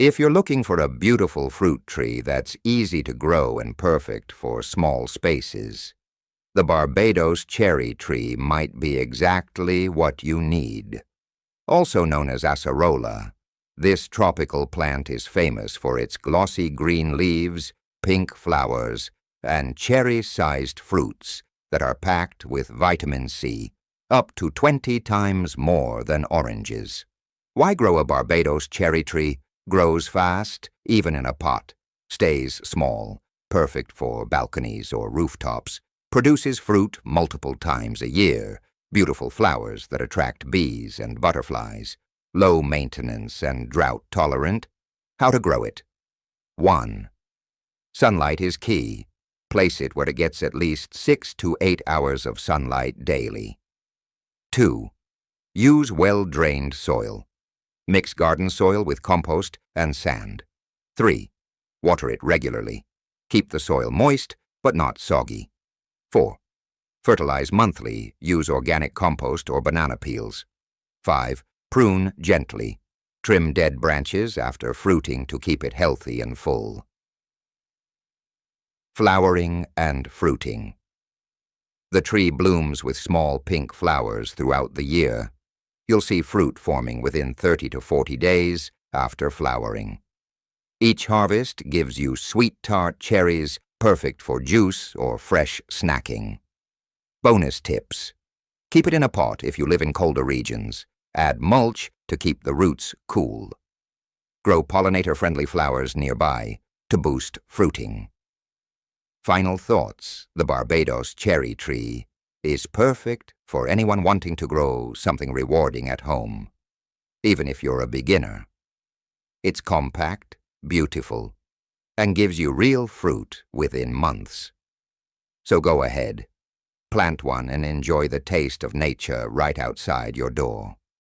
If you're looking for a beautiful fruit tree that's easy to grow and perfect for small spaces, the Barbados cherry tree might be exactly what you need. Also known as acerola, this tropical plant is famous for its glossy green leaves, pink flowers, and cherry-sized fruits that are packed with vitamin C, up to 20 times more than oranges. Why grow a Barbados cherry tree? Grows fast, even in a pot, stays small, perfect for balconies or rooftops, produces fruit multiple times a year, beautiful flowers that attract bees and butterflies, low maintenance and drought tolerant. How to grow it? 1. Sunlight is key. Place it where it gets at least 6 to 8 hours of sunlight daily. 2. Use well-drained soil. Mix garden soil with compost and sand. 3. Water it regularly. Keep the soil moist, but not soggy. 4. Fertilize monthly. Use organic compost or banana peels. 5. Prune gently. Trim dead branches after fruiting to keep it healthy and full. Flowering and fruiting. The tree blooms with small pink flowers throughout the year. You'll see fruit forming within 30 to 40 days after flowering. Each harvest gives you sweet tart cherries perfect for juice or fresh snacking. Bonus tips. Keep it in a pot if you live in colder regions. Add mulch to keep the roots cool. Grow pollinator-friendly flowers nearby to boost fruiting. Final thoughts. The Barbados cherry tree is perfect for anyone wanting to grow something rewarding at home, even if you're a beginner. It's compact, beautiful, and gives you real fruit within months. So go ahead, plant one and enjoy the taste of nature right outside your door.